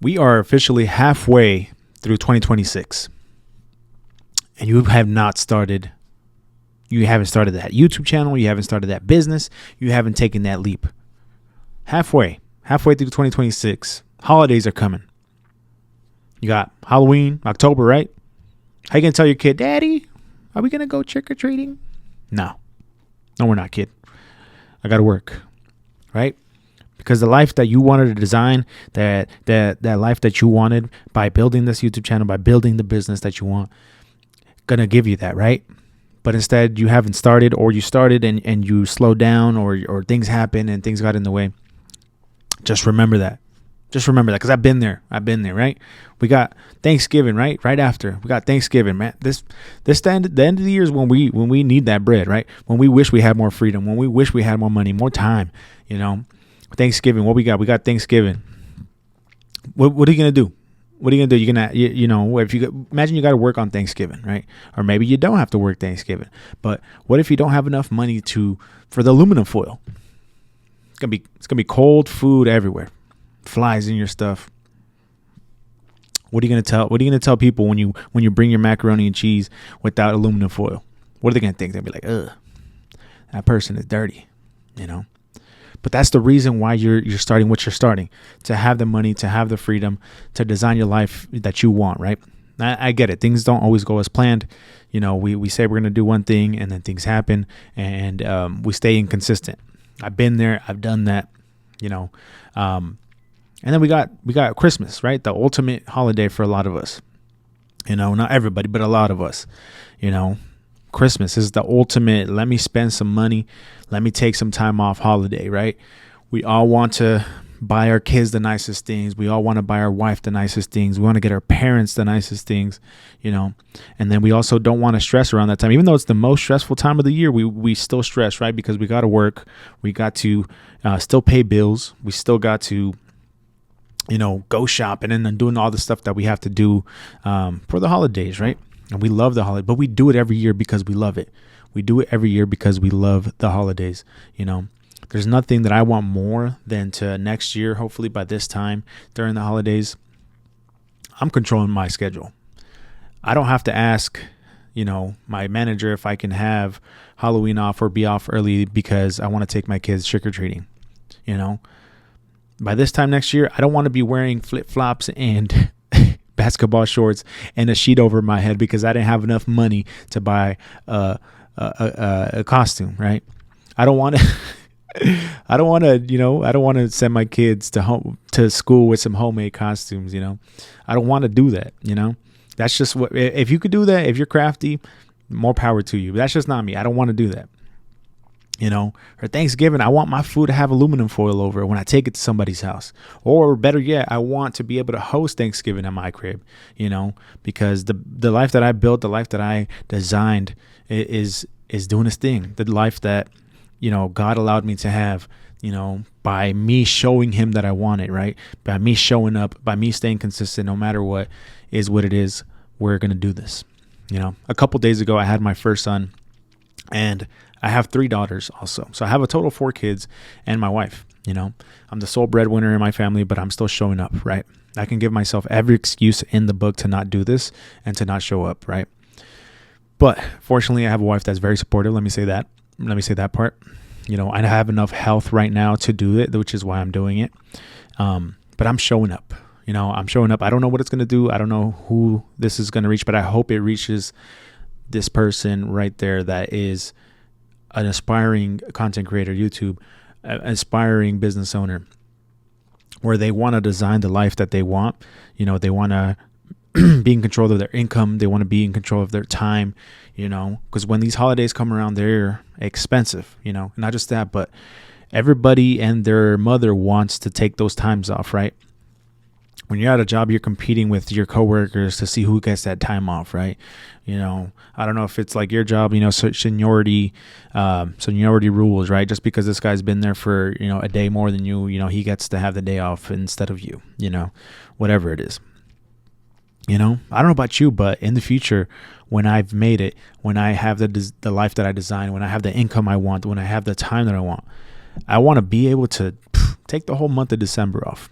We are officially halfway through 2026, and you haven't started that YouTube channel. You haven't started that business. You haven't taken that leap. Halfway through 2026. Holidays are coming. You got Halloween, October, right? How you going to tell your kid, Daddy, are we going to go trick-or-treating? No, we're not, kid. I got to work, right? Because the life that you wanted to design, that life that you wanted by building this YouTube channel, by building the business that you want, going to give you that, right? But instead you haven't started, or you started and you slowed down, or things happen and things got in the way. Just remember that. Because I've been there, right? We got Thanksgiving, right? Right after we got Thanksgiving, man. The end of the year is when we need that bread, right? When we wish we had more freedom, when we wish we had more money, more time, Thanksgiving, what we got? We got Thanksgiving. What are you gonna do? You're gonna, if you imagine you got to work on Thanksgiving, right? Or maybe you don't have to work Thanksgiving. But what if you don't have enough money for the aluminum foil? It's gonna be cold food everywhere, flies in your stuff. What are you gonna tell people when you bring your macaroni and cheese without aluminum foil? What are they gonna think? They'll be like, ugh, that person is dirty, But that's the reason why you're starting what you're starting, to have the money, to have the freedom, to design your life that you want, right? I get it. Things don't always go as planned. We say we're going to do one thing and then things happen, and we stay inconsistent. I've been there. I've done that, and then we got Christmas, right? The ultimate holiday for a lot of us, not everybody, but a lot of us, Christmas is the ultimate, let me spend some money, let me take some time off holiday, right? We all want to buy our kids the nicest things. We all want to buy our wife the nicest things. We want to get our parents the nicest things, and then we also don't want to stress around that time. Even though it's the most stressful time of the year, we still stress, right? Because we got to work. We got to still pay bills. We still got to, go shopping and then doing all the stuff that we have to do for the holidays, right? And we love the holiday, but we do it every year because we love it. We do it every year because we love the holidays. There's nothing that I want more than to next year, hopefully by this time during the holidays, I'm controlling my schedule. I don't have to ask, my manager if I can have Halloween off or be off early because I want to take my kids trick-or-treating. By this time next year, I don't want to be wearing flip-flops and basketball shorts and a sheet over my head because I didn't have enough money to buy a costume, right? I don't want to send my kids to school with some homemade costumes, I don't want to do that, That's just what, if you could do that, if you're crafty, more power to you. But that's just not me. I don't want to do that. For Thanksgiving, I want my food to have aluminum foil over it when I take it to somebody's house. Or better yet, I want to be able to host Thanksgiving at my crib, because the life that I built, the life that I designed is doing its thing. The life that, God allowed me to have, by me showing him that I want it, right? By me showing up, by me staying consistent, no matter what it is, we're going to do this. A couple days ago, I had my first son, and I have 3 daughters also. So I have a total of 4 kids and my wife. I'm the sole breadwinner in my family, but I'm still showing up, right? I can give myself every excuse in the book to not do this and to not show up, right? But fortunately, I have a wife that's very supportive. Let me say that part. I have enough health right now to do it, which is why I'm doing it. But I'm showing up. I'm showing up. I don't know what it's going to do. I don't know who this is going to reach, but I hope it reaches this person right there that is an aspiring content creator, YouTube, aspiring business owner, where they want to design the life that they want. They want to be in control of their income. They want to be in control of their time, because when these holidays come around, they're expensive, not just that, but everybody and their mother wants to take those times off, right? When you're at a job, you're competing with your coworkers to see who gets that time off, right? I don't know if it's like your job, seniority rules, right? Just because this guy's been there for, a day more than you, he gets to have the day off instead of you, whatever it is. I don't know about you, but in the future, when I've made it, when I have the life that I designed, when I have the income I want, when I have the time that I want to be able to take the whole month of December off.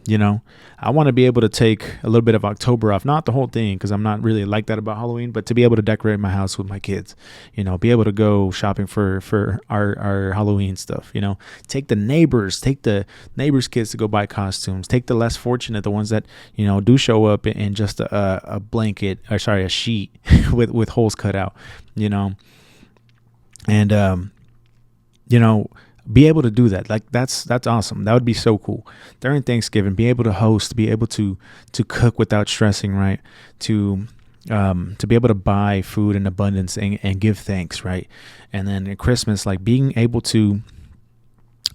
You know, I want to be able to take a little bit of October off, not the whole thing, because I'm not really like that about Halloween, but to be able to decorate my house with my kids, you know, be able to go shopping for our Halloween stuff, you know, take the neighbors' kids to go buy costumes, take the less fortunate, the ones that, you know, do show up in just a blanket, or sorry, a sheet with holes cut out, you know, and, you know, be able to do that. Like that's awesome. That would be so cool. During Thanksgiving, be able to host, be able to cook without stressing, right? To be able to buy food in abundance and give thanks, right? And then at Christmas, like being able to,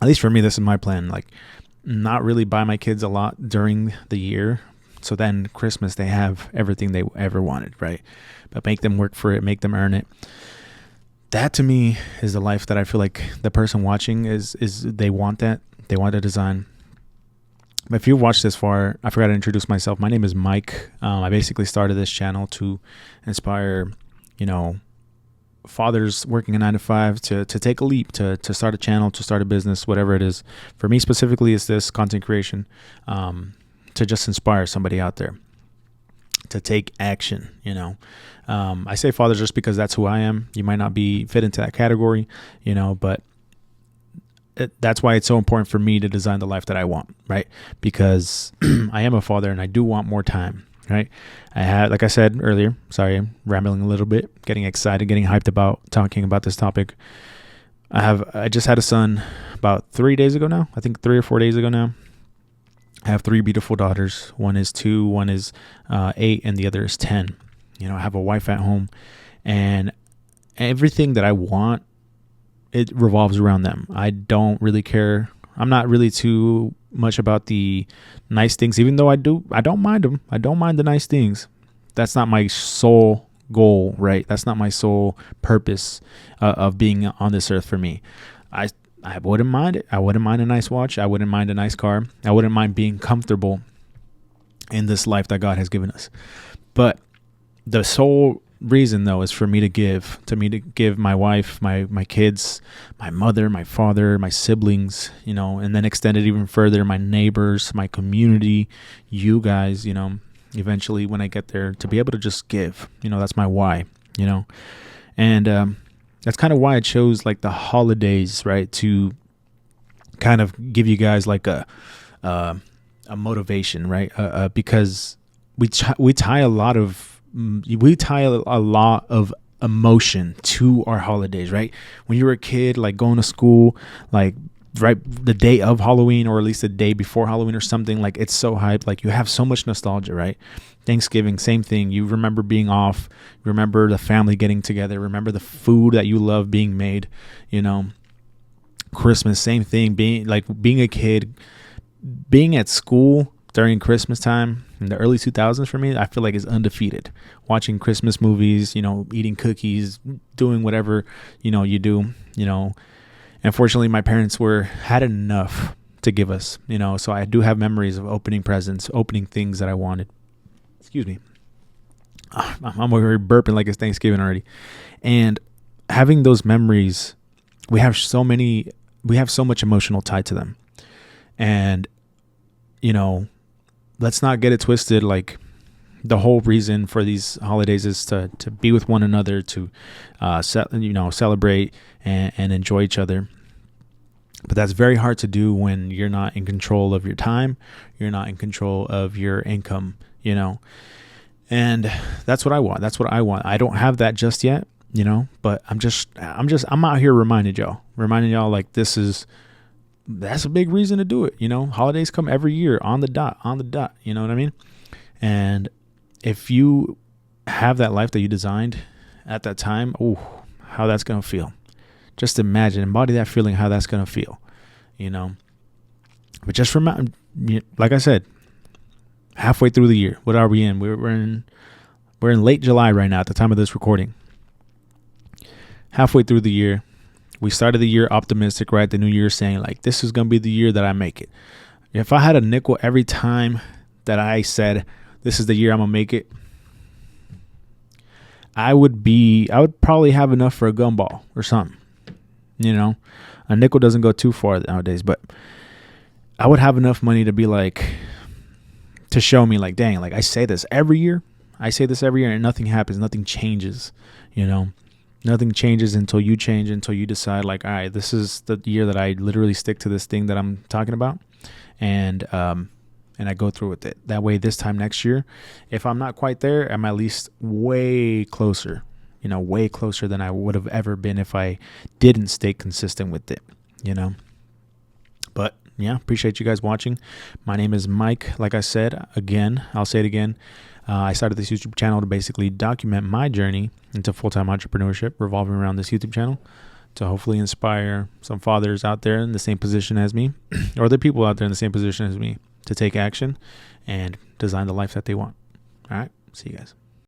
at least for me, this is my plan, like not really buy my kids a lot during the year. So then Christmas, they have everything they ever wanted, right? But make them work for it, make them earn it. That to me is the life that I feel like the person watching is they want that. They want a design. But if you've watched this far, I forgot to introduce myself. My name is Mike. I basically started this channel to inspire, you know, fathers working a 9-to-5 to take a leap, to start a channel, to start a business, whatever it is. For me specifically, it's this content creation, to just inspire somebody out there to take action, you know. I say fathers just because that's who I am. You might not be fit into that category, you know, but that's why it's so important for me to design the life that I want, right? Because I am a father and I do want more time, right? I had, like I said earlier, sorry, I'm rambling a little bit, getting excited, getting hyped about talking about this topic. I just had a son about 3 days ago now. I think 3 or 4 days ago now. I have 3 beautiful daughters. One is 2, one is 8, and the other is 10. You know, I have a wife at home, and everything that I want, it revolves around them. I don't really care. I'm not really too much about the nice things, even though I don't mind them. I don't mind the nice things. That's not my sole goal, right? That's not my sole purpose of being on this earth for me. I wouldn't mind it. I wouldn't mind a nice watch. I wouldn't mind a nice car. I wouldn't mind being comfortable in this life that God has given us. But the sole reason, though, is for me to give my wife, my kids, my mother, my father, my siblings, you know, and then extend it even further, my neighbors, my community, you guys, you know, eventually when I get there, to be able to just give, you know, that's my why, you know. And that's kind of why I chose like the holidays, right, to kind of give you guys like a motivation, right, because we tie a lot of emotion to our holidays, right? When you were a kid, like going to school, like right the day of Halloween, or at least the day before Halloween or something, like it's so hyped, like you have so much nostalgia, right? Thanksgiving, same thing. You remember being off, remember the family getting together, remember the food that you love being made, you know. Christmas, same thing. Being a kid, being at school during Christmas time in the early 2000s for me, I feel like is undefeated. Watching Christmas movies, you know, eating cookies, doing whatever, you know, you do, you know. Unfortunately, my parents had enough to give us, you know, so I do have memories of opening presents, opening things that I wanted. Excuse me. I'm already burping like it's Thanksgiving already. And having those memories, we have so much emotional tie to them. And, you know, let's not get it twisted. Like the whole reason for these holidays is to be with one another, to, celebrate and enjoy each other. But that's very hard to do when you're not in control of your time. You're not in control of your income, you know, and that's what I want. I don't have that just yet, you know, but I'm out here reminding y'all like that's a big reason to do it. You know, holidays come every year on the dot, you know what I mean? And if you have that life that you designed at that time, how that's going to feel. Just imagine, embody that feeling, how that's going to feel, you know. But just remember, like I said, halfway through the year, what are we in? We're in late July right now at the time of this recording. Halfway through the year, we started the year optimistic, right? The new year saying like, this is going to be the year that I make it. If I had a nickel every time that I said, this is the year I'm going to make it, I would probably have enough for a gumball or something. You know, a nickel doesn't go too far nowadays, but I would have enough money to be like, to show me like, dang, like I say this every year. I say this every year and nothing happens. Nothing changes, you know. Nothing changes until you change, until you decide like, all right, this is the year that I literally stick to this thing that I'm talking about. And I go through with it. That way, this time next year, if I'm not quite there, I'm at least way closer, you know, way closer than I would have ever been if I didn't stay consistent with it, you know. But yeah, appreciate you guys watching. My name is Mike. Like I said, again, I'll say it again. I started this YouTube channel to basically document my journey into full-time entrepreneurship revolving around this YouTube channel to hopefully inspire some fathers out there in the same position as me or the people out there in the same position as me to take action and design the life that they want. All right. See you guys.